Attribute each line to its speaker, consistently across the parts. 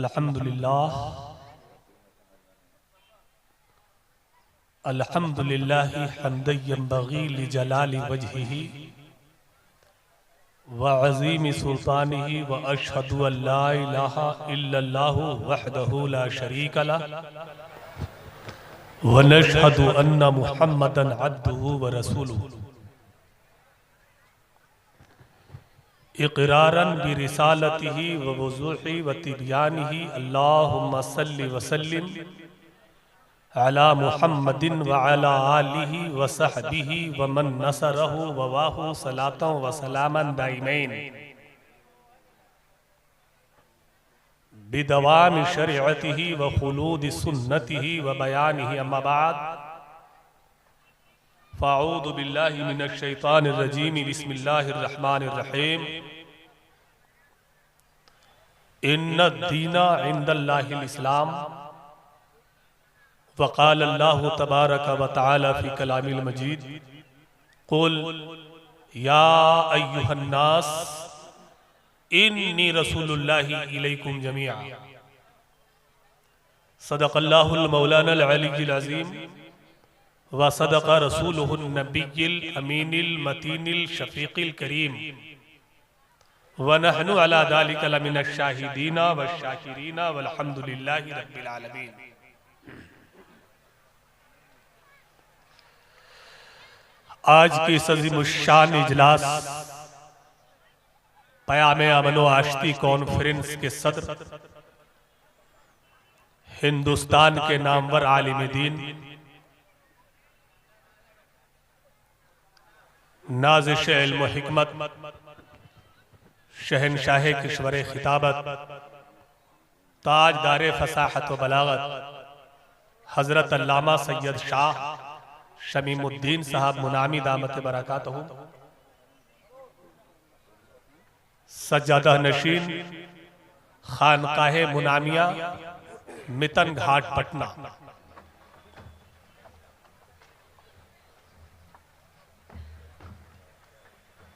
Speaker 1: अल्हम्दुलिल्लाह अल्हम्दुलिल्लाहि हम्दन यंबगी लिजलाली वजहिही व अज़ीमी सुल्तानिही व अशहदु अल्ला इलाहा इल्लल्लाहु वहदहु ला शरीका लह व नशहदु अन्ना मुहम्मदन अब्दुहु व रसूलुहु इक़रारन बिरिसालतिही व वज़ूही व तिबयानिही अल्लाहुम्मा सल्लि व सल्लिम अला मुहम्मदिन व अला आलिही व सहबिही व मन नसरहु व वाहु सलातन व सलामन दाइमैन बिदवाम शरीअतिही व खुलूद सुन्नतिही व बयानिही अम्मा बाद फ़अऊज़ु बिल्लाहि मिनश शैतानिर रजीम बिस्मिल्लाहिर रहमानिर रहीम इन्नद-दीना इंदल्लाहिल इस्लाम वक़ाल अल्लाहु तबारक व तआला फ़ी कलामिल मजीद क़ुल या अय्युहन्नास इन्नी रसूलुल्लाहि इलैकुम जमीआ सदक़ल्लाहुल मौलानाल अलीयुल अज़ीम व सदक़ रसूलुहुन नबिय्युल अमीनिल मतीनिल शफ़ीक़िल करीम व नहनु अला ज़ालिका लमिनश शाहिदीना व शाकिरीना वल्हम्दुलिल्लाहि रब्बिल आलमीन। आज की अज़ीमुश्शान इजलास क़याम अमन व आश्ती कॉन्फ्रेंस के सदर हिंदुस्तान के नामवर आलिम दीन नाज़िश इल्म हिकमत शहनशाह किश्वर खिताबत ताजदार फसाहत व बलागत हजरत अल्लामा सैयद शाह शमीमुद्दीन साहब मुनामी दामत बरकातहू सज्जादा नशीन खानकाहे मुनामिया मितन घाट पटना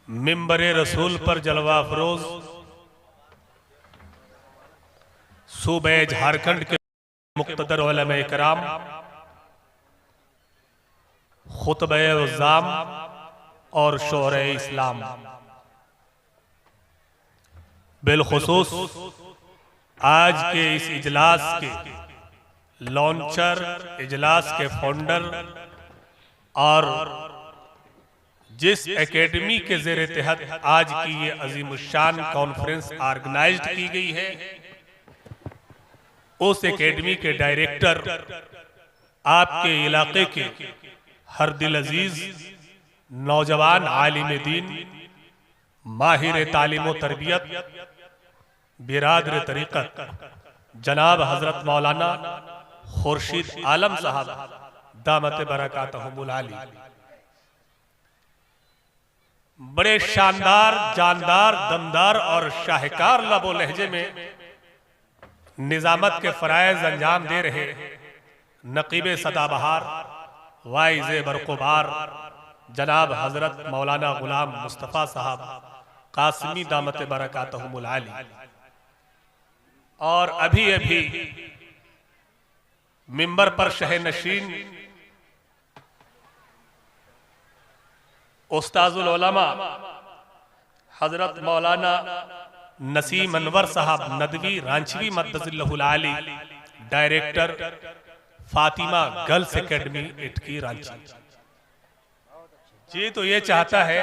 Speaker 1: मिंबरे रसूल पर जलवा अफरोज सूबे झारखंड के मुक़्तदर उलमा इकराम खुतबे उज़्ज़ाम और शोरे इस्लाम बिलखुसूस आज के इस इजलास के लॉन्चर इजलास के फाउंडर और जिस एकेडमी के ज़ेरे तहत आज की ये अजीमुश्शान कॉन्फ्रेंस ऑर्गेनाइज्ड की गई है उस एकेडमी के डायरेक्टर आपके इलाके के हर दिल अजीज नौजवान आलिम दीन माहिर तालीम व तरबियत बिरादर तरीक़त जनाब हजरत मौलाना खुर्शीद आलम साहब दामत बरकातहुमुल आली बड़े शानदार जानदार दमदार और शाहकार लबो लहजे में निजामत के फराइज अंजाम दे रहे नकीब सदाबहार वाइज़े बरक़ुबार जनाब हजरत मौलाना गुलाम मुस्तफ़ा साहब कासिमी दामत बरकातहुमुल आली और अभी अभी मिंबर पर शहनशीन उस्ताजुल उलमा हजरत मौलाना नसीम अनवर साहब नदवी रांचवी मद्दज़िल्लहुल आली director Fatima girls academy Itki Ranchi ji तो ये चाहता है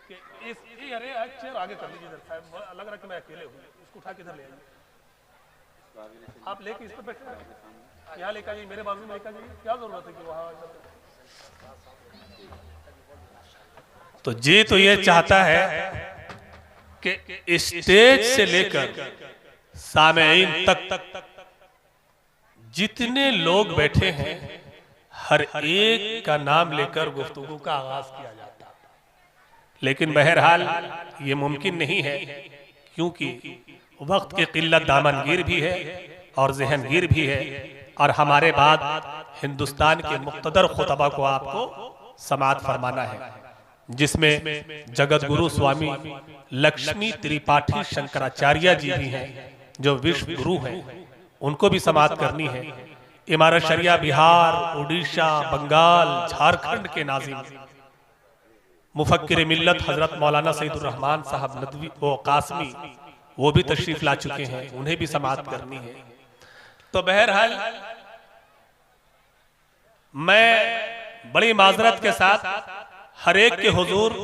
Speaker 1: कि इस अरे चेयर आगे कर लीजिए साहब लग रहा कि मैं अकेले हूँ इसको उठा के इधर ले आइए आप लेके इस पर बैठे यहाँ लेकर आइए मेरे बाजू में लेकर जाइए क्या जरूरत है कि वहाँ तो जी तो ये चाहता है कि स्टेज से लेकर सामेईन तक जितने लोग बैठे हैं हर एक का नाम लेकर गुफ्तगू का आगाज किया जाता है लेकिन बहरहाल ये मुमकिन नहीं है क्योंकि वक्त की किल्लत दामनगीर भी है और जहनगीर भी है और हमारे बाद हिंदुस्तान के मुक़्तदर खुतबा को आपको समाअत फरमाना है जिसमें जगत गुरु स्वामी लक्ष्मी त्रिपाठी शंकराचार्य जी भी हैं जो विश्व गुरु हैं, उनको भी समाअत करनी है। इमारत शरिया बिहार, उड़ीसा, बंगाल, झारखंड के नाज़िम मुफक्किर मिल्लत हजरत मौलाना सईदुर रहमान साहब नदवी वो कासमी, वो भी तशरीफ ला चुके हैं, उन्हें भी समाअत करनी है। तो बहरहाल मैं बड़ी माजरत के साथ हर एक के हुजूर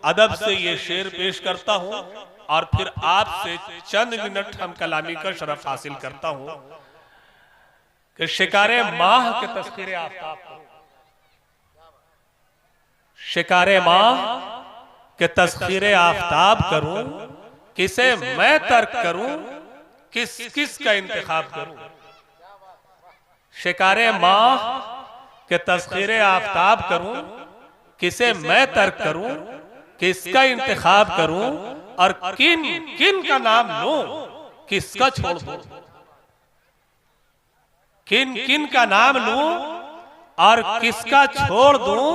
Speaker 1: अदब से ये शेर पेश करता हूं और फिर आपसे चंद मिनट हम कलामी का शरफ हासिल करता हूं कि शिकारे माह के तस्खीरे आफ्ताब करूं, शिकारे माह के तस्खीरे आफ्ताब करूं, किसे मैं तर्क करूं, किस किस का इंतखाब करूं। शिकारे माह के तस्खीरे आफ्ताब करूं, किसे मैं तर्क करूं, किसका इंतखाब करूं और किन किन का नाम लूं, किसका छोड़ दूं। किन किन का नाम लूं और किसका छोड़ दूं,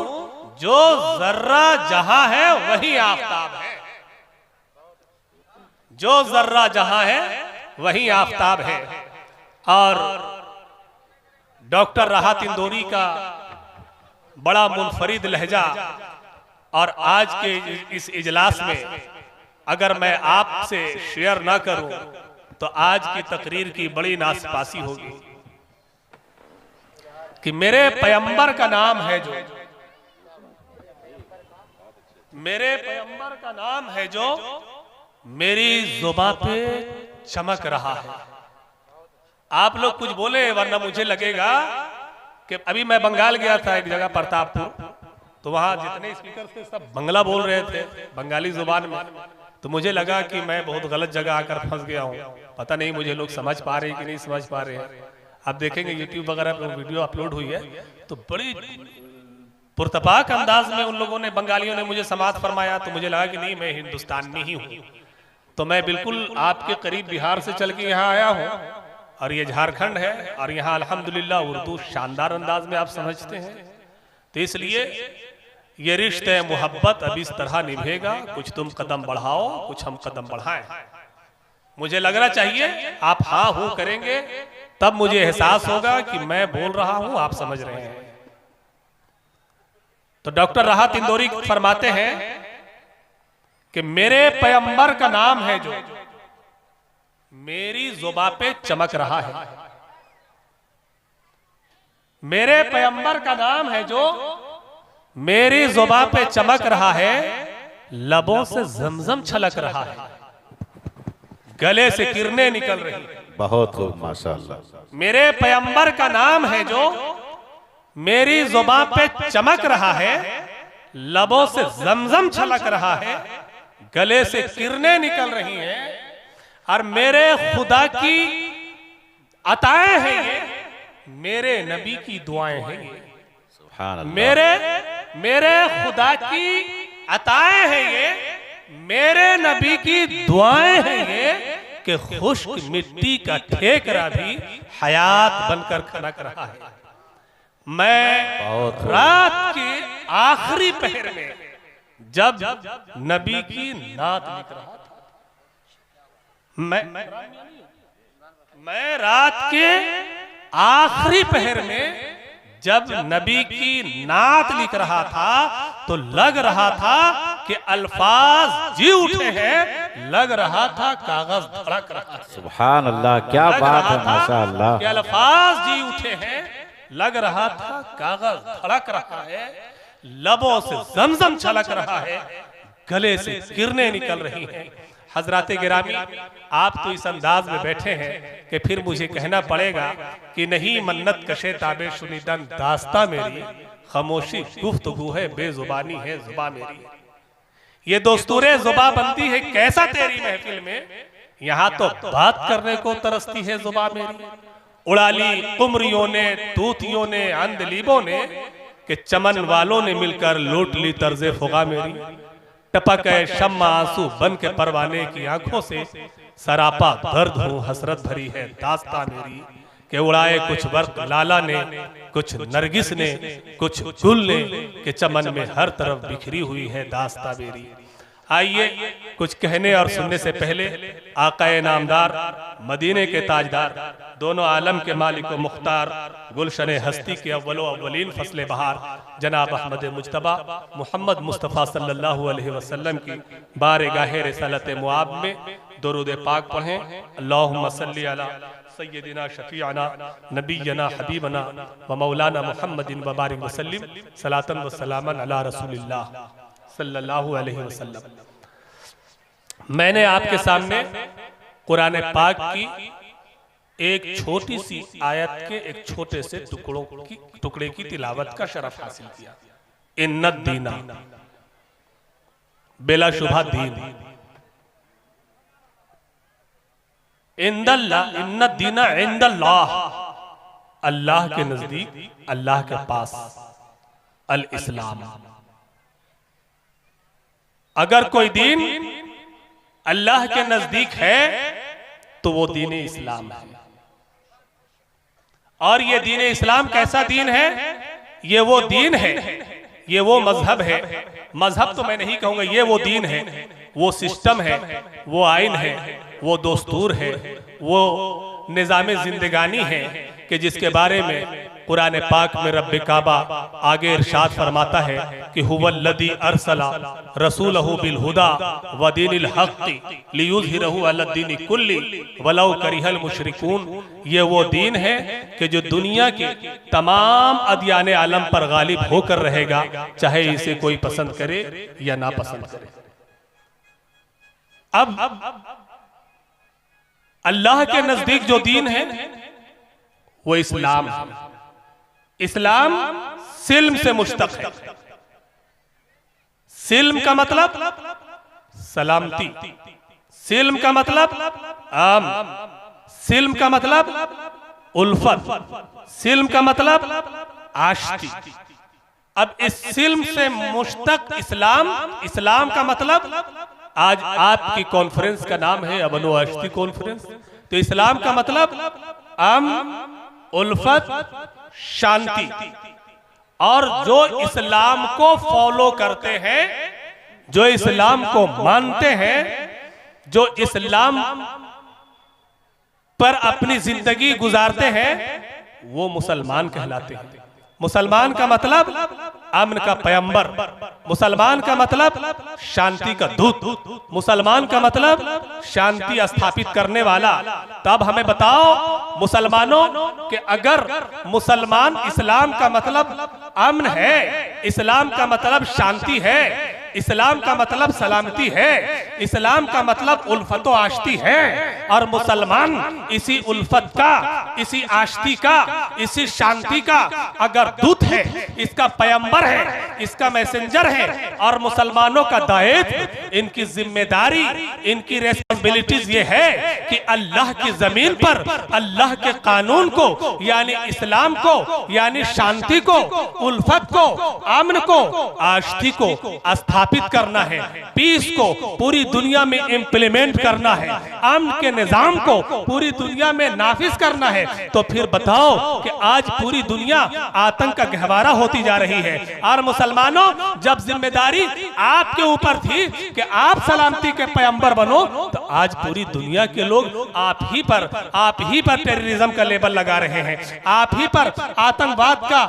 Speaker 1: जो जर्रा जहां है वही आफ्ताब है, जो जर्रा जहां है वही आफ्ताब है। और डॉक्टर राहत इंदौरी का बड़ा मुनफरिद लहजा, और आज के इस इजलास में अगर मैं आपसे शेयर ना करूं तो आज की तकरीर की बड़ी नासपासी होगी कि मेरे पैगंबर का नाम है जो, मेरे पैगंबर का नाम है जो मेरी जुबान पे चमक रहा है। आप लोग कुछ बोले वरना मुझे लगेगा कि अभी मैं बंगाल गया था एक जगह प्रतापपुर, तो वहां जितने स्पीकर थे सब बंगला बोल रहे थे, बंगाली जुबान में। तो मुझे लगा कि मैं बहुत गलत जगह आकर फंस गया हूं, पता नहीं मुझे लोग समझ पा रहे हैं कि नहीं समझ पा रहे हैं। आप देखेंगे यूट्यूब वगैरह पर वीडियो अपलोड हुई है तो बड़ी पुरतपाक अंदाज में उन लोगों ने, बंगालियों ने मुझे समाअत फरमाया, तो मुझे लगा कि नहीं मैं हिंदुस्तान में ही हूँ। तो मैं बिल्कुल आपके करीब बिहार से चल के यहाँ आया हूँ और ये झारखंड है और यहाँ अल्हम्दुलिल्लाह उर्दू शानदार अंदाज में आप समझते हैं। तो इसलिए ये रिश्ते मोहब्बत अब इस तरह निभेगा, कुछ तुम कदम बढ़ाओ कुछ हम कदम बढ़ाएं। मुझे लगना चाहिए आप हाँ हूं करेंगे तब मुझे एहसास होगा कि मैं बोल रहा हूं आप समझ रहे हैं। तो डॉक्टर राहत इंदौरी फरमाते हैं कि मेरे पैगंबर का नाम है जो मेरी जुबान पे चमक रहा है, मेरे पैगंबर का नाम है जो मेरी जुबान पे चमक रहा है, लबों से जमजम छलक रहा है, गले से किरणें निकल रही है।
Speaker 2: बहुत खूब माशाअल्लाह।
Speaker 1: मेरे पैगंबर का नाम है जो मेरी जुबान पे चमक रहा है, लबों से जमजम छलक रहा है, गले से किरणें निकल रही हैं, और मेरे खुदा की अताएं हैं ये, मेरे नबी की दुआएं हैं ये।
Speaker 2: सुभान अल्लाह।
Speaker 1: मेरे खुदा की अताएं हैं ये, मेरे नबी की दुआएं हैं ये, कि खुश्क मिट्टी का ठेकरा भी हयात बनकर खनक रहा है। मैं रात के आखिरी पहर में जब नबी की नात लिख रहा था, मैं रात के आखिरी पहर में जब नबी की नात लिख रहा था तो लग रहा था कि अल्फाज जी उठे हैं, लग रहा था कागज धड़क रहा है।
Speaker 2: सुभान अल्लाह, क्या बात है माशाअल्लाह।
Speaker 1: कि अल्फाज जी उठे हैं, लग रहा था कागज धड़क रहा है, लबों से जमजम छलक रहा है, गले से किरणें निकल रही हैं। हजराते गिरामी, आप तो इस अंदाज में बैठे हैं कि फिर मुझे कहना पड़ेगा कि नहीं मन्नत कशे ताबे शुनिदन दास्ता मेरी, खामोशी गुफ्तगू है बेजुबानी है जुबा मेरी। ये दोस्तूरे जुबा बनती है कैसा तेरी महफिल में, यहाँ तो बात करने को तरसती है जुबा मेरी। उड़ा ली कुमरियों ने, तूतियों ने, अंधलीबों ने, कि चमन वालों ने मिलकर लूट ली तर्जे फुगा मेरी। टपक है शम्मा आंसू बन के परवाने की आंखों से, सरापा दर्द हूँ हसरत भरी है दास्ता मेरी। के उड़ाए कुछ वर्क लाला ने, कुछ नरगिस ने, कुछ गुल ने, के चमन में हर तरफ बिखरी हुई है दास्ता मेरी। आइए कुछ कहने और सुनने से पहले आकाए नामदार, मदीने के ताजदार, दोनों आलम के मालिक व मुख्तार, गुलशन हस्ती के अव्वलो अव्वलीन फसले बहार जनाब अहमद मुज्तबा मोहम्मद मुस्तफ़ा सल्लल्लाहु अलैहि वसल्लम की बारगाह रिसालत मुआब में दुरूद पाक पढ़ें। अल्लाहुम्मा सल्ली अला सय्यदिना शफीअना नबीना हबीबना व मौलाना मुहम्मदिन व बारिक वसल्लिम सलातन व सलामन अला रसूलिल्लाह सल्लल्लाहु अलैहि वसल्लम। मैंने आपके सामने कुरान पाक की एक छोटी सी आयत के एक छोटे से टुकड़े की तिलावत का शरफ हासिल किया। इन्नद दीना, बेलाशुबा दीन, इन्नद दीना इंदल्लाह, अल्लाह के नजदीक, अल्लाह के पास, अल इस्लाम। अगर कोई दीन अल्लाह के नजदीक है तो वो दीन इस्लाम है। और ये दीन इस्लाम कैसा दीन है? ये वो दीन है, ये वो मजहब है। मजहब तो मैं नहीं कहूंगा, ये वो दीन है, वो सिस्टम है, वो आइन है, वो दस्तूर है, वो निज़ाम जिंदगानी है कि जिसके बारे में कुरान पाक में रब्बे काबा आगे इरशाद फरमाता है कि हुवल्लज़ी अरसला रसूलहु बिल हुदा व दीनिल हक़्क़ि लियुज़हिरहु अलद्दीनि कुल्ली वलौ करिहल मुशरिकून। ये वो दीन है कि जो दुनिया के तमाम अदयान आलम पर गालिब होकर रहेगा, चाहे इसे कोई पसंद करे या ना पसंद करे। अब अल्लाह के नजदीक जो दीन है वो इस्लाम है। इस्लाम सिल्म से मुश्तक है। सिल्म का मतलब सलामती, सिल्म का मतलब आम, सिल्म का मतलब उल्फत, सिल्म का मतलब आश्ती। अब इस सिल्म से मुश्तक इस्लाम, इस्लाम का मतलब आज आपकी कॉन्फ्रेंस का नाम है अबनो आश्ती कॉन्फ्रेंस, तो इस्लाम का मतलब उल्फत, शांति। और जो इस्लाम को फॉलो करते हैं, जो इस्लाम को मानते हैं, जो इस्लाम पर अपनी जिंदगी गुजारते हैं, वो मुसलमान कहलाते हैं। मुसलमान का मतलब अमन का पैगंबर, मुसलमान का मतलब शांति का दूत, मुसलमान का मतलब शांति स्थापित करने वाला। तब हमें बताओ मुसलमानों कि अगर मुसलमान, इस्लाम का मतलब अमन है, इस्लाम का मतलब शांति है, इस्लाम का मतलब सलामती है, इस्लाम का मतलब उल्फत आश्ती है, और मुसलमान इसी उल्फत का, इसी आश्ती का, इसी शांति का अगर दूत है, इसका पैगंबर है, इसका मैसेंजर है, और मुसलमानों का दायित्व, इनकी जिम्मेदारी, इनकी रेस्पॉन्सिबिलिटीज ये है कि अल्लाह की जमीन पर अल्लाह के कानून को, यानी इस्लाम को, यानी शांति को, उल्फत को, अमन को, आश्ती को स्थापित करना है, पीस को पूरी दुनिया में इंप्लीमेंट करना है, अमन के निजाम को पूरी दुनिया में नाफिज करना है। तो फिर बताओ कि आज पूरी दुनिया आतंक का गहवारा होती जा रही है, और मुसलमानों जब जिम्मेदारी आपके ऊपर थी कि आप सलामती के पैगंबर बनो, तो आज पूरी दुनिया के लोग आप ही पर टेररिज्म का लेबल लगा रहे हैं, आप ही पर आतंकवाद का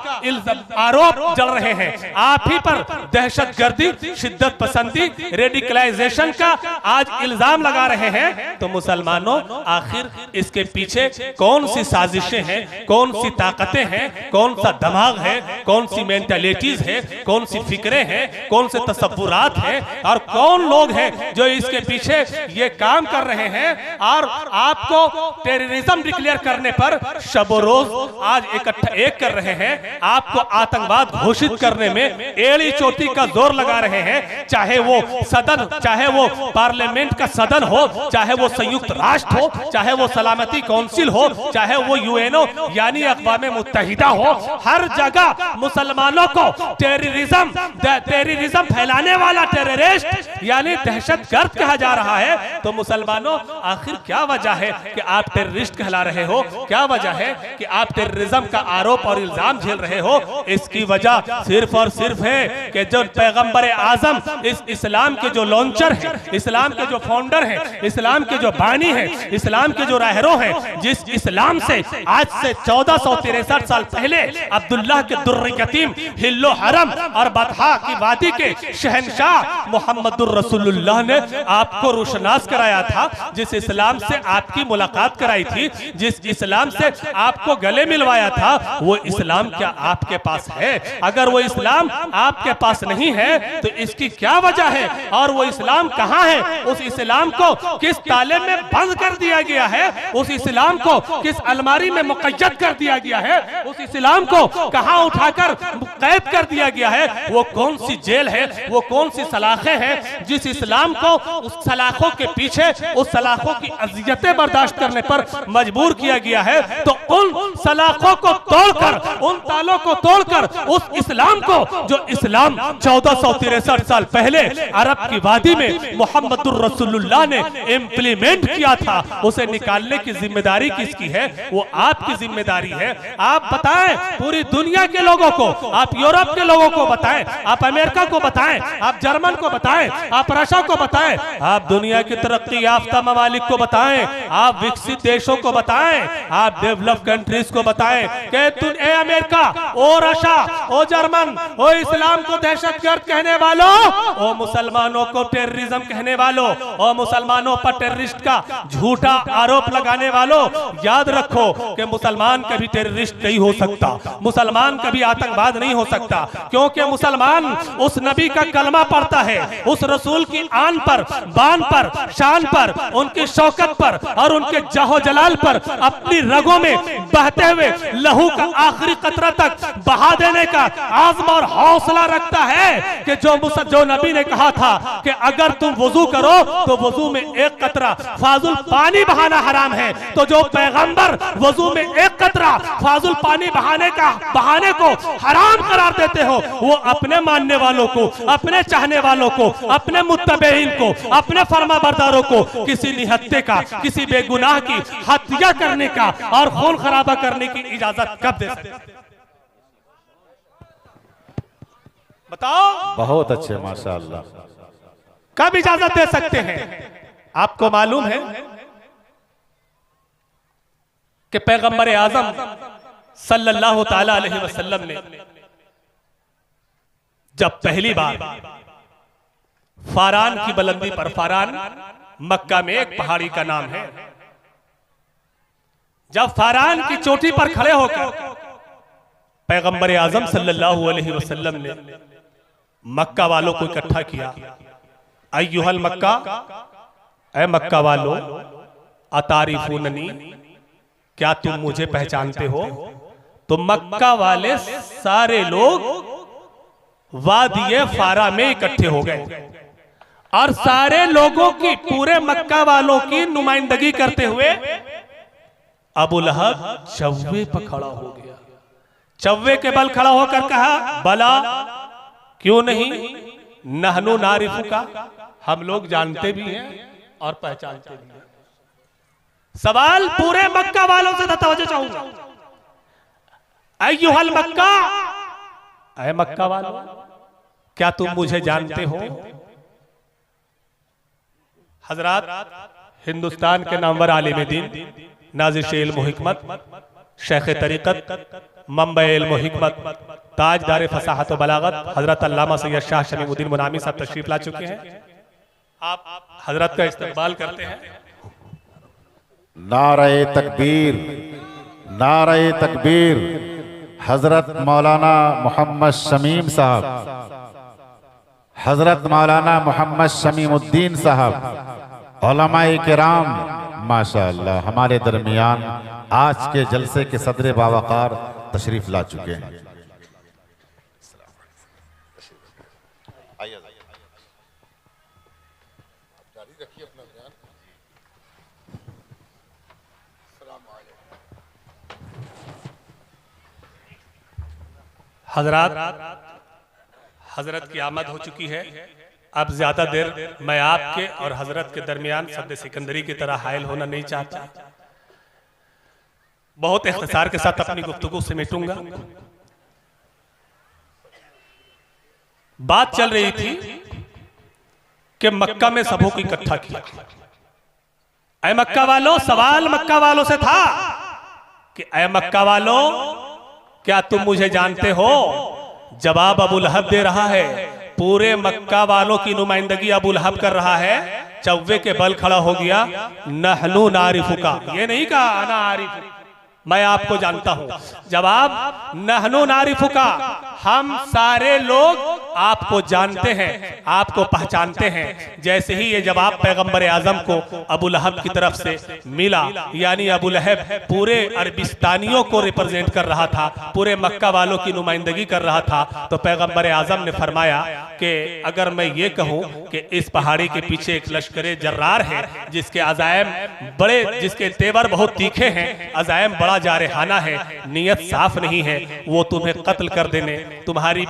Speaker 1: आरोप जल रहे हैं, आप ही पर दहशतगर्दी, शिद्दत पसंदी, रेडिकलाइजेशन का आज इल्जाम लगा रहे हैं। तो मुसलमानों आखिर इसके पीछे कौन सी साजिशें हैं, कौन सी ताकतें हैं, कौन सा दिमाग है, कौन सी मेंटालिटीज है, कौन सी फिक्रें हैं, कौन से तसव्वुरात हैं, और कौन लोग हैं जो इसके पीछे ये काम कर रहे हैं, और आपको टेररिज्म डिक्लेयर करने पर शबो रोज आज इकट्ठा एक कर रहे हैं, आपको आतंकवाद घोषित करने में एड़ी चोटी का जोर लगा रहे हैं। चाहे वो सदन, चाहे वो पार्लियामेंट का सदन हो, चाहे वो संयुक्त राष्ट्र हो, चाहे वो सलामती काउंसिल हो, चाहे वो यूएनओ यानी अक़वाम मुत्तहिदा हो, हर जगह मुसलमानों को टेररिज्म फैलाने वाला टेररिस्ट यानी दहशतगर्द कहा जा रहा है। तो मुसलमानों आखिर क्या वजह है कि आप टेररिस्ट कहला रहे हो? क्या वजह है कि आप टेररिज्म का आरोप और इल्जाम झेल रहे हो? इसकी वजह सिर्फ और सिर्फ है कि जो पैगंबर आजम, इस इस्लाम के जो लॉन्चर हैं, इस्लाम के जो फाउंडर हैं, इस्लाम के जो बानी हैं, इस्लाम के जो रहरो हैं, जिस इस्लाम से आज से 1463 साल पहले अब्दुल्लाह के दुर्र यतीम, हिल्लो हरम और बतहा की वादी के शहनशाह मोहम्मदुर रसूलुल्लाह ने आपको रोशनास कराया था, जिस इस्लाम से आपकी मुलाकात कराई थी, जिस इस्लाम से आपको गले मिलवाया था, वो इस्लाम क्या आपके पास है? अगर वो इस्लाम आपके पास नहीं है तो इसकी क्या वजह है? और वो इस्लाम कहां है? उस इस्लाम को किस ताले में बंद कर दिया गया है? उस इस्लाम को किस अलमारी में मुक़य्यद कर दिया गया है? उस इस्लाम को कहां उठाकर कैद कर दिया गया है? वो कौन सी जेल है? वो कौन सी सलाखें हैं जिस इस्लाम को उस सलाखों के पीछे, उस सलाखों की अज़ियतें बर्दाश्त करने पर मजबूर किया गया है? तो उन सलाखों को तोड़कर, उन तालों को तोड़कर उस इस्लाम को, जो इस्लाम 1463 साल पहले अरब की वादी में मोहम्मदुर रसूलुल्लाह ने इम्प्लीमेंट किया था, उसे निकालने की जिम्मेदारी किसकी है? वो आपकी जिम्मेदारी है। आप बताएं पूरी दुनिया के लोगों को, आप यूरोप के लोगों को बताएं, आप अमेरिका को बताएं, आप जर्मन को बताएं, आप रशिया को बताएं, आप दुनिया की तरक्की याफ्ता ममालिक को बताएं, आप विकसित देशों को बताएं, आप डेवलप कंट्रीज को बताएं कि तुम ए अमेरिका, ओ रशिया, ओ जर्मन, ओ इस्लाम को दहशतगर्द कहने वालों, ओ मुसलमानों को टेररिज्म कहने वालों, ओ मुसलमानों पर टेररिस्ट का झूठा आरोप लगाने वालों, याद रखो कि मुसलमान कभी टेररिस्ट नहीं हो सकता, मुसलमान कभी आतंकवाद नहीं हो सकता, क्योंकि मुसलमान उस नबी का कलमा पढ़ता है, उस रसूल की आन पर, बान पर, शान पर, उनकी शौकत पर और उनके जाहो जलाल पर अपनी रगों में बहते हुए लहू का आखिरी कतरा तक बहा देने का आज़म और हौसला रखता है कि जो नबी ने कहा था कि अगर तुम वुजू करो तो वुजू में एक कतरा फाजुल पानी बहाना हराम है, तो जो पैगंबर वुजू में एक कतरा फाजुल पानी बहाने को हराम करार देते हो, वो अपने मानने वालों को, अपने चाहने वालों को, अपने मुत्तबईन को, अपने फरमाबरदारों को किसी निहत्ते का, किसी बेगुनाह की हत्या करने का और खून खराबा करने की इजाजत कब दे सकते? बताओ।
Speaker 2: बहुत अच्छे, माशाअल्लाह।
Speaker 1: कब इजाजत दे सकते हैं? आपको मालूम है कि पैगंबर आजम सल्लल्लाहु ताला अलैहि वसल्लम ने जब पहली बार फारान की बुलंदी पर, फारान मक्का में एक पहाड़ी का नाम है, जब फारान की चोटी पर खड़े होकर पैगंबर आजम सल्लल्लाहु अलैहि वसल्लम ने मक्का वालों को इकट्ठा किया, अय्युहल मक्का, ऐ मक्का वालों, अतारिफूननी, क्या तुम मुझे पहचानते हो? तो मक्का वाले सारे लोग वादिये फारा में इकट्ठे हो गए और सारे लोगों की, पूरे मक्का वालों की नुमाइंदगी करते हुए अबू लहब चव्वे पर खड़ा हो गया। चव्वे के बल खड़ा होकर कहा, बला, क्यों नहीं, नहनु नारिफु का, हम लोग जानते भी हैं और पहचानते भी हैं। सवाल पूरे मक्का वालों से तवज्जो चाहूंगा, अय्युहल मक्का, ऐ मक्का वालों, क्या तुम मुझे जानते हो? हजरात, हिंदुस्तान के नामवर आलिम दीन, नाज़िश इल्म हिकमत, शेख तरीक़त, मंबई इल्म हिकमत, ताजदार फसाहत व बलागत हजरत अल्लामा सैयद शाह शमीउद्दीन मुनामी साहब तशरीफ ला चुके हैं। आप हजरत का इस्तकबाल करते हैं।
Speaker 2: नारे तकबीर, नारे तकबीर। हजरत मौलाना मोहम्मद शमीम साहब, हजरत मौलाना मोहम्मद शमीउद्दीन साहब, उलमाए किराम, माशाअल्लाह हमारे दरमियान आज के जलसे के सदर बावकार तशरीफ ला चुके हैं।
Speaker 1: हजरत की आमद हो चुकी है। अब ज्यादा देर मैं आपके और हजरत के दरमियान सद्दे सिकंदरी की तरह हायल होना नहीं चाहता। बहुत इख्तिसार के साथ अपनी गुफ्तगू समेटूंगा। बात चल रही थी कि मक्का में सबों को इकट्ठा किया। ऐ मक्का वालों, सवाल मक्का वालों से था कि ऐ मक्का वालों, क्या तुम मुझे जानते हो? जवाब अबू लहब दे रहा है। पूरे मक्का वालों की नुमाइंदगी अबू लहब कर रहा है। चौवे के बल खड़ा हो गया, नहनु नारिफुका, ये नहीं कहा अना आरिफ, मैं आपको जानता हूं। जवाब नहनु नारिफुका, हम सारे लोग आपको जानते हैं, आपको पहचानते हैं। जैसे ही ये जवाब पैगंबर आजम को अबू लहब की तरफ से मिला, यानी अबू लहब पूरे अरबिस्तानियों को रिप्रेजेंट कर रहा था, पूरे मक्का वालों की नुमाइंदगी कर रहा था, तो पैगंबर आजम ने फरमाया कि अगर मैं ये कहूं कि इस पहाड़ी के पीछे एक लश्कर जर्रार है जिसके अजायम बड़े, जिसके तेवर बहुत तीखे हैं, अजायम बड़ा जारहाना है, नियत साफ नहीं है, वो तुम्हें कत्ल कर देने, तुम्हारी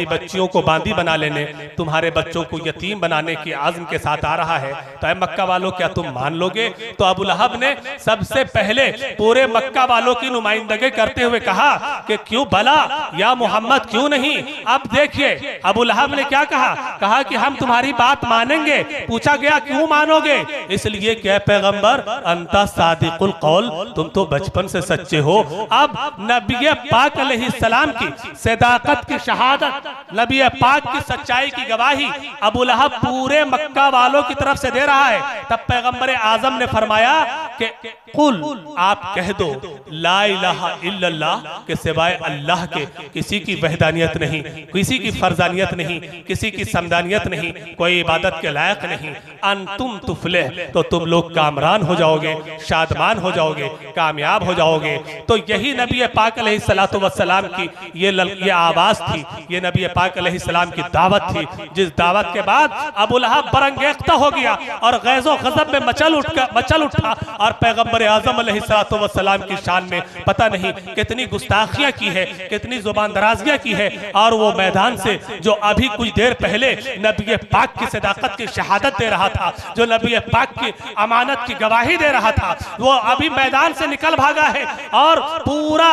Speaker 1: बच्चियों को बांदी बना लेने, तुम्हारे बच्चों को यतीम बनाने की आज़म के साथ आ रहा है, तो ऐ मक्का वालों क्या तुम मान लोगे? तो अबू लहब ने सबसे पहले पूरे मक्का वालों की नुमाइंदगी करते हुए कहा कि क्यों भला या मोहम्मद, क्यों नहीं? अब देखिए अबू लहब ने क्या कहा, कहा कि हम तुम्हारी बात मानेंगे। पूछा गया क्यों मानोगे? इसलिए क्या पैगंबर, अंता सादिकुल कौल, तुम तो बचपन से सच्चे हो। अब नबी पाक अलैहिस्सलाम की सदाकत की शहादत, नबी पाक की सच्चाई की गवाही अबू लहब पूरे मक्का वालों की तरफ से दे रहा है। तब पैगंबर आजम ने फरमाया कि कुल, आप कह दो, ला इलाहा इल्लल्लाह, के सिवाय अल्लाह के किसी की वहदानियत नहीं, किसी की फर्जानियत नहीं, किसी की समदानियत नहीं, कोई इबादत के लायक नहीं। अंतुम तुफलिह, तो तुम लोग कामरान हो जाओगे, शादमान हो जाओगे, कामयाब हो जाओगे। तो यही नबी पाक अलैहिस्सलातु वस्सलाम की ये आवाज थी, ये नबी पाक अलैहिस्सलाम की दावत थी, जिस दावत के बाद अबू लहब बरंगेख्ता हो गया और गैज़ो गज़ब में मचल उठा और पैगंबर आज़म अलैहिस्सलातु वस्सलाम की शान में पता नहीं कितनी गुस्ताखियां की है, कितनी जुबान दराजियां की है। और वो मैदान से जो अभी कुछ देर पहले नबी पाक की सदाकत की शहादत दे रहा था, जो नबी पाक की अमानत की गवाही दे रहा था, वो अभी मैदान से निकल भागा है। और पूरा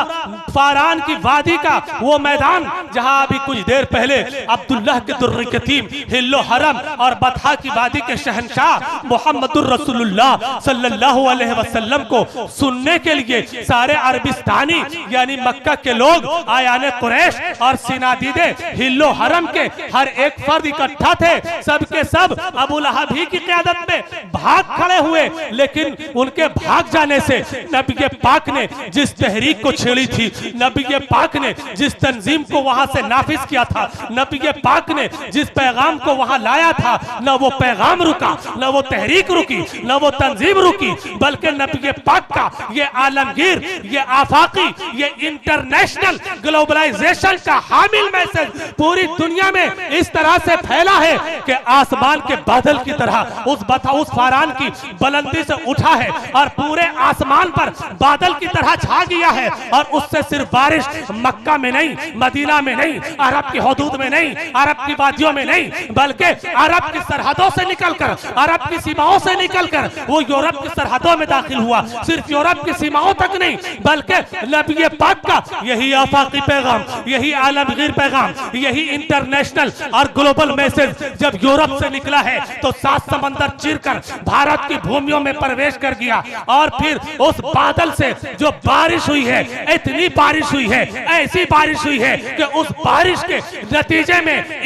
Speaker 1: फारान की वादी का वो मैदान जहां अभी कुछ देर पहले अब्दुल्लाह के दुर्र यतीम, हिल्लो हरम और बतहा की वादी के शहंशाह मुहम्मदुर रसूलुल्लाह सल्लल्लाहु अलैहि वसल्लम को सुनने के लिए सारे अरबिस्तानी यानी मक्का के लोग, आयाने कुरैश और सिनादीदे हिल्लो हरम के हर एक फर्द इकट्ठा थे। सब के सब अबू लहब ही की क़यादत में भाग खड़े हुए। लेकिन उनके भाग जाने से नबी पाक ने जिस तहरीक को छेड़ी थी, नबी पाक ने जिस तंजीम को वहां से नाफिज किया था, नबी पाक ने जिस पैगाम को वहां लाया था, न वो पैगाम रुका, न वो तहरीक रुकी, न वो तंजीम रुकी, बल्कि नबी पाक का ये आलमगीर, ये आफाकी, ये इंटरनेशनल ग्लोबलाइजेशन का हामिल मैसेज पूरी दुनिया में इस तरह से फैला है कि आसमान के बादल की तरह उस फारान की बुलंदी से उठा है और पूरे आसमान पर बादल की तरह छा गया है। और उससे सिर्फ बारिश मक्का में नहीं, मदीना में नहीं, अरब की हदूद में नहीं, अरब की वादियों में नहीं, बल्कि अरब की सरहदों से निकलकर, अरब की सीमाओं से निकलकर वो यूरोप की सरहदों में दाखिल हुआ। सिर्फ यूरोप की सीमाओं तक नहीं, बल्कि नबी पाक का यही आफाकी पैगाम, यही आलमगीर पैगाम, यही इंटरनेशनल और ग्लोबल मैसेज जब यूरोप से निकला है तो 7 समंदर चीरकर भारत की भूमियों में प्रवेश कर गया। और फिर उस बादल से जो बारिश हुई है, इतनी बारिश हुई है, ऐसी बारिश हुई है कि उस बारिश के नतीजे में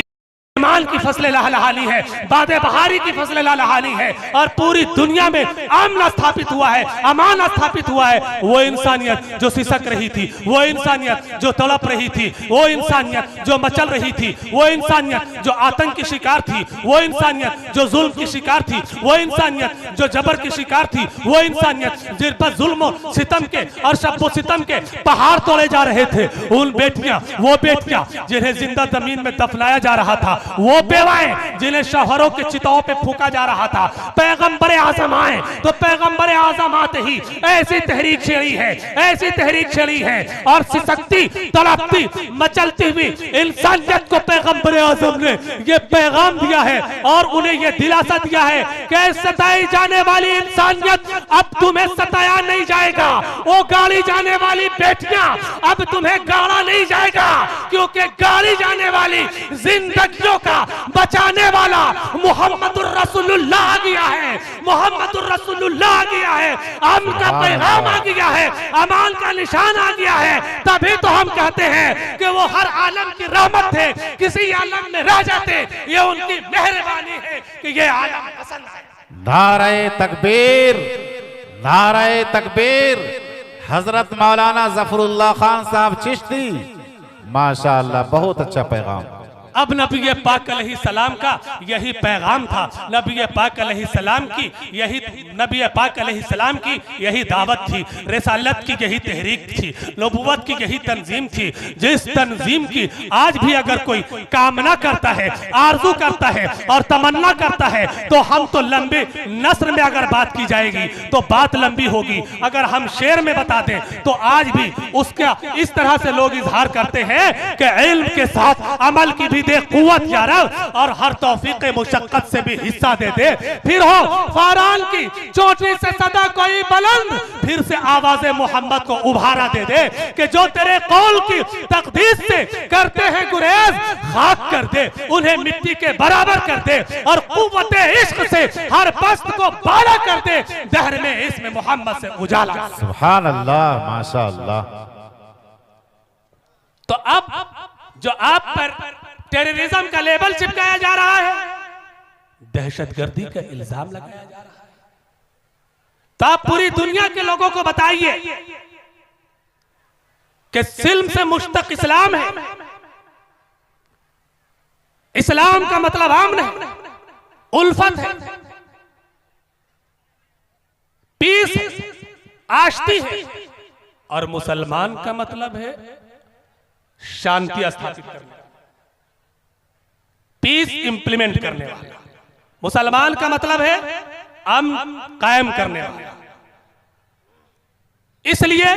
Speaker 1: ईमान की फसलें लहलहानी है, बादे बहारी की फसलें लहलहानी है और पूरी दुनिया में अमन स्थापित हुआ है, अमान स्थापित हुआ है। वो इंसानियत जो सिसक रही थी, वो इंसानियत जो तड़प रही थी, वो इंसानियत जो मचल रही थी, वो इंसानियत जो आतंक की शिकार थी, वो इंसानियत जो जुल्म की शिकार थी, वो इंसानियत जो जबर की शिकार थी, वो इंसानियत जिन पर जुल्म सितम के और शब्बो सितम के पहाड़ तोड़े जा रहे थे, उन बेटियां, वो बेटियां जिन्हें जिंदा जमीन में दफनाया जा रहा था, वो बेवाएं जिन्हें शौहरों के चिताओं पे फूका जा रहा था। पैगंबर आजम आए तो पैगंबर आजम आते ही ऐसी तहरीक छेड़ी है, ऐसी तहरीक छेड़ी है और सिसकती, तड़पती, मचलती हुई इंसानियत को पैगंबर आजम ने ये पैगाम दिया है और उन्हें ये दिलासा दिया है कि सताई जाने वाली इंसानियत अब तुम्हें सताया नहीं जाएगा। वो गाड़ी जाने वाली बेटियां अब तुम्हें गाड़ा नहीं जाएगा, क्योंकि गाड़ी जाने वाली जिंदगियों का बचाने वाला मुहम्मदुर रसूलुल्लाह आ गया है, मुहम्मदुर रसूलुल्लाह आ गया है, अमन का पैगाम आ गया है, अमान का निशान आ गया है। तभी तो हम कहते हैं कि वो हर आलम की रहमत थे, किसी आलम में रह जाते, ये उनकी मेहरबानी है कि ये आलम पसंद है।
Speaker 2: नारे तकबीर, नारे तकबीर। हजरत मौलाना जफरुल्लाह खान साहब चिश्ती, माशाअल्लाह, बहुत अच्छा पैगाम।
Speaker 1: अब नबी पाक अलैहिस्सलाम का यही पैगाम था, नबी पाक अलैहिस्सलाम की यही, नबी पाक अलैहिस्सलाम की यही दावत थी, रिसालत की यही तहरीक थी, नबुवत की यही तंजीम थी, जिस तंजीम की आज भी अगर कोई कामना करता है, आरजू करता है और तमन्ना करता है, तो हम तो लंबे नस्र में अगर बात की जाएगी तो बात लंबी होगी। अगर हम शेर में बता दें तो आज भी उसका इस तरह से लोग इजहार करते हैं कि इल्म के साथ अमल की भी दे कुव्वत या रब, और हर तौफीक मुशक्कत से भी हिस्सा दे दे। फिर हो फारान की चोटी से सदा कोई बुलंद, फिर से आवाज़े मोहम्मद को उभारा दे दे कि जो तेरे कौल की तकदीस से करते हैं गुरेज, खाक कर दे, उन्हें मिट्टी के बराबर कर दे, और कुव्वते इश्क से हर पस्त को बाला कर दे, दहर में इसमें मोहम्मद से उजाला।
Speaker 2: सुभान अल्लाह, माशाअल्लाह।
Speaker 1: तो अब जो आप पर टेररिज्म का लेबल चिपकाया जा रहा है, दहशतगर्दी का इल्जाम लगाया जा रहा है, तो आप पूरी दुनिया के लोगों को बताइए कि सिल्म से मुश्तक इस्लाम है। इस्लाम का मतलब अमन है, उल्फत है, पीस है, आश्ती है, और मुसलमान का मतलब है शांति स्थापित करना, पीस इंप्लीमेंट करने वाला। मुसलमान का मतलब है अमन कायम करने वाला। इसलिए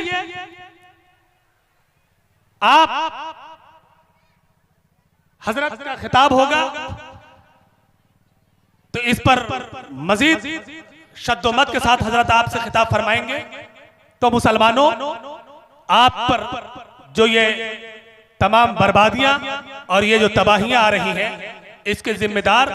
Speaker 1: आप हजरत का खिताब होगा तो इस पर मजीद शद्दोमत के साथ हजरत आपसे खिताब फरमाएंगे। तो मुसलमानों, आप पर जो ये तमाम बर्बादियां और ये जो तबाहियां आ रही हैं, इसके जिम्मेदार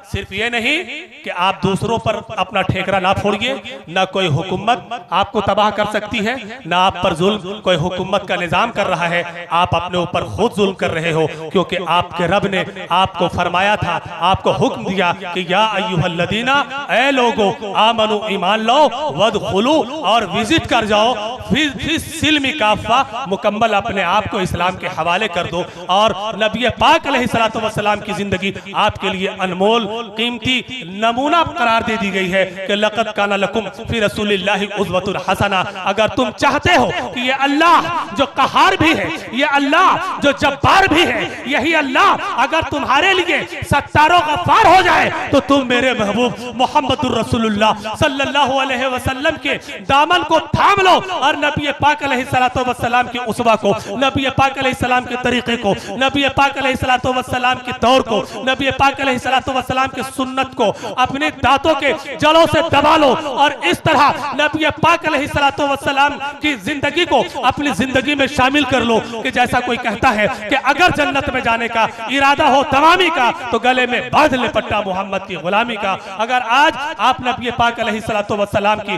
Speaker 1: सिर्फ ये नहीं कि आप दूसरों पर अपना ठेकरा ना फोड़िए, ना कोई हुकूमत आपको तबाह कर सकती है, ना आप पर जुल्म कोई हुकूमत का निजाम कर रहा है, आप अपने ऊपर खुद जुल्म कर रहे हो, क्योंकि आपके रब ने आपको फरमाया था, आपको हुक्म दिया कि या अय्युहल्लदीना, ए लोगो, आमनु, ईमान लो, वदखुलू, और विजिट कर जाओ, फिर सिल्मी काफा, मुकम्मल अपने आप को इस्लाम के हवाले कर दो। और नबी पाक अलैहिस्सलातु वस्सलाम की जिंदगी आपके लिए अनमोल कीमती नमूना करार दे दी गई है कि लक़द काना लकुम फी रसूलिल्लाहि उस्वतुन हसना। अगर तुम चाहते हो कि ये अल्लाह जो कहार भी है, ये अल्लाह जो जब्बार भी है, यही अल्लाह अगर तुम्हारे लिए सत्तारो गफ्फार हो जाए, तो तुम मेरे महबूब मोहम्मदुर रसूलुल्लाह सल्लल्लाहु अलैहि वसल्लम के दामन को थाम लो, और नबी पाक अलैहिस्सलातु वस्सलाम की उसवा को, नबी पाक अलैहिस्सलाम के तरीके को, नबी पाक अलैहिस्सलातु वस्सलाम के दौर को, नबी पाक अलैहिस्सलातु वस्सलाम के सुन्नत को अपने दांतों के जड़ों से दबा लो, और इस तरह नबी पाक अलैहिस्सलातु वस्सलाम की जिंदगी को अपनी जिंदगी में शामिल कर लो कि जैसा कोई कहता है कि अगर जन्नत में जाने का इरादा हो तमामी का, तो गले में बांध ले पट्टा मोहम्मद की गुलामी का। अगर आज आप नबी पाक अलैहिस्सलातु वस्सलाम की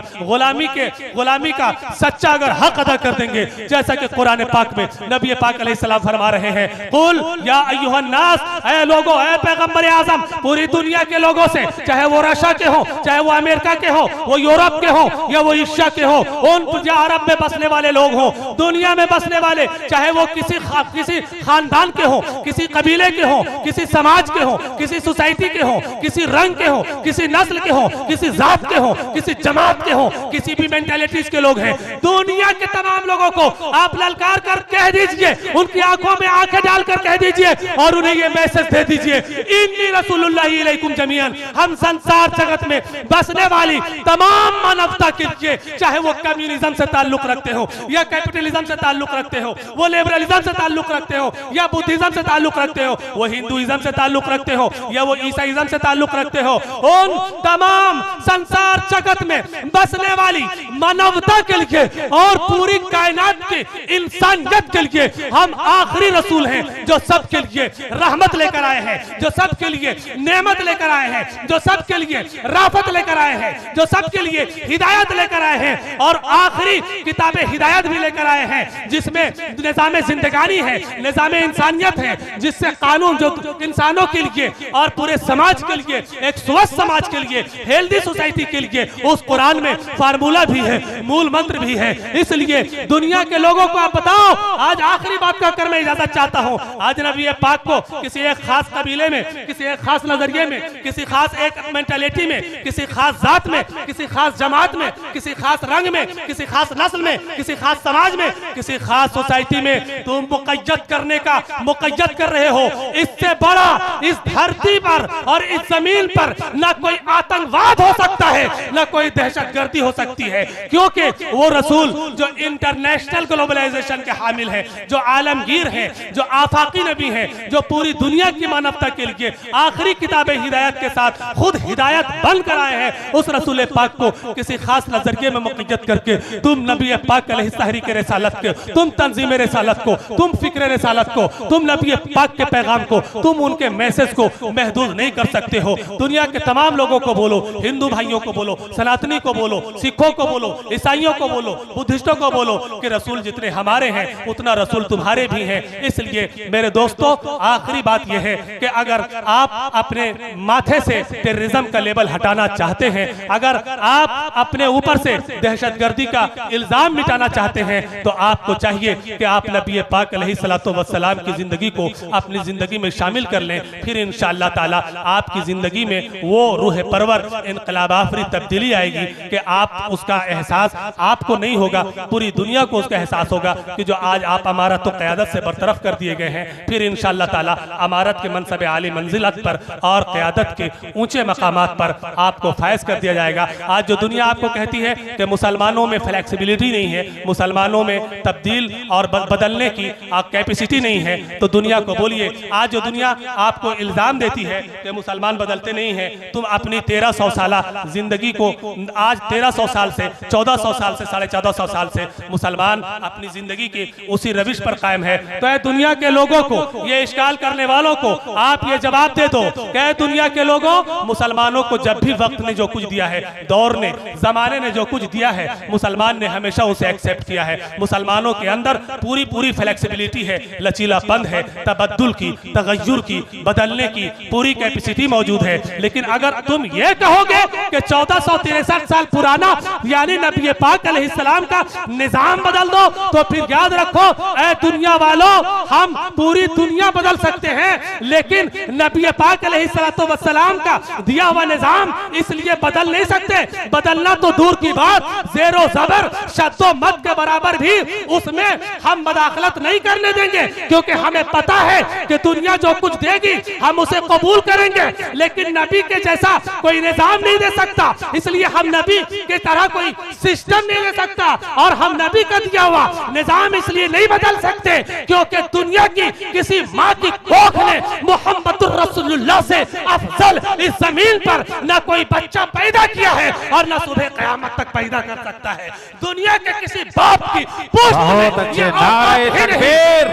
Speaker 1: गुलामी का सच्चा अगर हक अदा कर देंगे, जैसा कि कुरान पाक में नबी पाक अलैहिस्सलाम फरमा रहे हैं, कुल या अय्युहन नास, ऐ लोगों, ऐ पैगंबर आज़म, पूरी दुनिया के लोगों से, चाहे वो रशिया के हो, चाहे वो अमेरिका के हो, वो यूरोप के हो, या वो एशिया के हो, उन अरब में बसने वाले लोग हो, दुनिया में बसने वाले, चाहे वो किसी खानदान के हो, किसी कबीले के हो, किसी समाज के हो, किसी सोसाइटी के हो, किसी रंग के हो, किसी नस्ल के हो, किसी जात के हो, किसी जमात के हो, किसी भी मेंटालिटीज के लोग हैं, दुनिया के तमाम लोगों को आप ललकार कर कह दीजिए, उनकी आंखों में आंखें डालकर कह दीजिए, और उन्हें ये मैसेज दे दीजिए, इन्नी रसूलुल्लाहि इलैकुम जमीअन, हम संसार जगत में बसने वाली तमाम मानवता के लिए, चाहे वो कम्युनिज्म से ताल्लुक रखते हो, या कैपिटलिज्म से ताल्लुक रखते हो, वो लिबरलिज्म से ताल्लुक रखते हो, या बुद्धिज्म से ताल्लुक रखते हो, वो हिंदुइज्म से ताल्लुक रखते हो, या वो ईसाइज्म से ताल्लुक रखते हो, उन तमाम संसार जगत में बसने वाली मानवता के लिए और पूरी कायनात की इंसानियत के लिए हम आखिरी रसूल हैं जो सबके लिए रहमत लेकर आए हैं, जो सबके लिए नेमत लेकर आए हैं, जो सबके लिए राफत लेकर आए हैं, जो सबके लिए हिदायत लेकर आए हैं, और आखिरी किताबें हिदायत भी लेकर आए हैं जिसमें निज़ाम जिंदगानी है, निज़ाम इंसानियत है, जिससे कानून जो इंसानों के लिए और पूरे समाज के लिए, एक स्वस्थ समाज के लिए, हेल्दी सोसाइटी के लिए, उस कुरान में फार्मूला भी है, मूल मंत्र भी है। इसलिए दुनिया के लोगों को आप बताओ, आज आखिरी बात कहकर मैं इजाजत चाहता हूं, आज नबी पाक को किसी एक खास कबीले में, किसी एक खास नजरिए में, किसी खास एक मेंटालिटी में, किसी खास जात में, किसी खास जमात में, किसी खास रंग में, किसी खास नस्ल में, किसी खास समाज में, किसी खास सोसाइटी में तुम मुक़य्यद करने का मुक़य्यद कर रहे हो। इससे बड़ा इस धरती पर और इस जमीन पर ना कोई आतंकवाद हो सकता है, ना कोई दहशतगर्दी हो सकती है, क्योंकि वो रसूल जो इंटरनेशनल ग्लोबलाइजेशन के हामिल है, जो आलमगीर है, जो आफाकी नबी है, जो पूरी दुनिया की मानवता के लिए आखिरी किताब हिदायत के साथ खुद हिदायत बन कर आए हैं, उस रसूल पाक को किसी खास नजरिए में मुक़य्यद करके तुम नबी पाक अलैहि तहरीक रिसालत के, तुम तंजीम रिसालत को, तुम फिक्र रिसालत को, तुम नबी पाक के पैगाम को, तुम उनके मैसेज को महदूद नहीं कर सकते हो। दुनिया के तमाम लोगों को बोलो, हिंदू भाइयों को बोलो, सनातनी को बोलो, सिखों को बोलो, ईसाइयों को बोलो, बुद्धिस्टों को बोलो कि रसूल जितने हमारे हैं उतना रसूल तुम्हारे भी हैं। इसलिए मेरे दोस्तों, आखिरी बात यह है कि अगर आप अपने माथे से टेररिज्म का लेबल हटाना चाहते हैं, अगर आप अपने ऊपर से दहशतगर्दी का इल्जाम मिटाना चाहते हैं, तो आपको चाहिए कि आप नबी पाक अलैहिस्सलातु वस्सलाम की जिंदगी को अपनी जिंदगी में शामिल कर लें। फिर इंशाअल्लाह ताला आपकी जिंदगी में वो रूह परवर इनकलाब आफरी तब्दीली आएगी कि आप उसका एहसास आपको नहीं होगा, पूरी दुनिया को उसका एहसास होगा कि जो आज आप अमारत तो क़यादत से बरतरफ कर दिए गए हैं, फिर इंशाअल्लाह ताला अमारत के मनसब आली मंजिलत पर और क़यादत के ऊंचे मकामात पर आपको फायज कर दिया जाएगा। आज जो दुनिया आपको कहती है कि मुसलमानों में फ्लेक्सिबिलिटी नहीं है, मुसलमानों में तब्दील और बदलने की कैपेसिटी नहीं है, तो दुनिया को बोलिए, आज जो दुनिया आपको इल्जाम देती है कि मुसलमान बदलते नहीं हैं, तुम अपनी 1300 साल जिंदगी को, आज 1300 साल से 1400 साल से 1450 साल से मुसलमान अपनी जिंदगी के उसी रविश पर कायम है। तो ऐ दुनिया के लोगों को, ये इश्काल करने वालों को आप ये जवाब दे दो कि दुनिया के लोगों, मुसलमानों को जब भी वक्त ने जो कुछ दिया है, दौर ने, जमाने ने जो कुछ दिया है, मुसलमान ने हमेशा उसे एक्सेप्ट किया है। मुसलमानों के अंदर पूरी पूरी फ्लेक्सिबिलिटी है, लचीलापन है, तबद्दुल की, तगय्युर की, बदलने की पूरी कैपेसिटी मौजूद है। लेकिन अगर तुम ये कहोगे कि 1463 साल पुराना यानी नबी पाक अलैहिस्सलाम का निजाम बदल दो, तो फिर याद रखो ऐ दुनिया वालों, हम पूरी दुनिया बदल सकते हैं, लेकिन नबी पाक अलैहिस्सलातु वस्सलाम का दिया हुआ निजाम इसलिए बदल नहीं सकते। बदलना तो दूर की बात, ज़ेरो ज़बर शद्दो मद के बराबर भी उसमें हम मदाखलत नहीं करने देंगे, क्योंकि हमें पता है कि दुनिया जो कुछ देगी हम उसे कबूल करेंगे, लेकिन नबी के जैसा कोई निजाम नहीं दे सकता। इसलिए हम नबी के तरह कोई सिस्टम नहीं दे सकता, और हम नबी का दिया हुआ निजाम इसलिए नहीं बदल सकते क्योंकि दुनिया की किसी माँ की कोख ने मुहम्मदुर रसूलुल्लाह से अफजल इस जमीन पर न कोई बच्चा पैदा किया है और न सुबह क़यामत तक पैदा कर सकता है। दुनिया के किसी बाप की
Speaker 2: बहुत अच्छे, नारे तकबीर,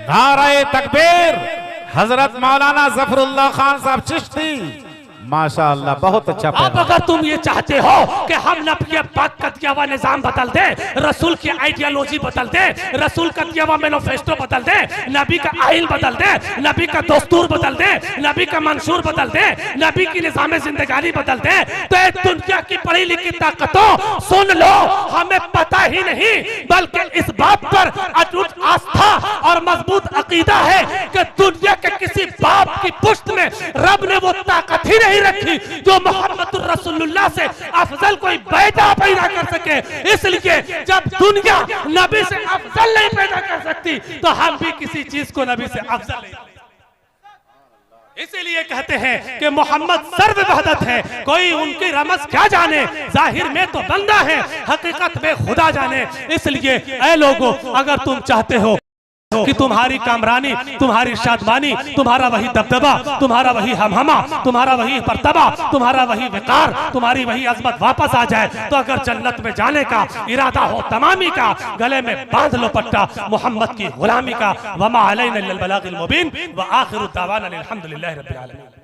Speaker 2: नारे तकबीर। हजरत मौलाना जफरुल्लाह खान साहब चिश्ती, माशाअल्लाह, बहुत अच्छा।
Speaker 1: अब अगर तुम ये चाहते हो कि हम नबी पाक का दिया हुआ निजाम बदल दे, रसूल की आइडियोलॉजी बदल दे, रसूल का दिया हुआ मैनिफेस्टो बदल दे, नबी का आइन बदल दे, नबी का दस्तूर बदल दे, नबी का मंशूर बदल दे, नबी की निजाम जिंदगानी बदल दे, तो दुनिया की पढ़ी लिखी ताकतों सुन लो, हमें पता ही नहीं बल्कि इस बात पर अटूट आस्था और मजबूत अकीदा है कि दुनिया के किसी बाप की पुश्त में रब ने वो ताकत ही नहीं रखी जो मोहम्मदुर रसूलुल्लाह से अफजल कोई बेटा पैदा कर सके। इसलिए जब दुनिया नबी से अफजल नहीं पैदा कर सकती, तो हम भी किसी चीज को नबी से अफजल नहीं। इसीलिए कहते हैं कि मोहम्मद सर्व वहदत है, कोई उनकी रमज क्या जाने, जाहिर में तो बंदा है, हकीकत में खुदा जाने। इसलिए ऐ लोगों, अगर तुम चाहते हो कि तुम्हारी कामरानी, तुम्हारी शादमानी, तुम्हारा वही दबदबा, तुम्हारा वही हमहमा, तुम्हारा वही परतबा, तुम्हारा वही विकार, तुम्हारी वही अजमत वापस आ जाए। तो अगर जन्नत में जाने का इरादा हो तमामी का, गले में बांध लो पट्टा मोहम्मद की गुलामी का। वमा अलैना इल्लल बलागुल मुबीन व आखिरु दावाना अल्हम्दुलिल्लाहि रब्बिल आलमीन।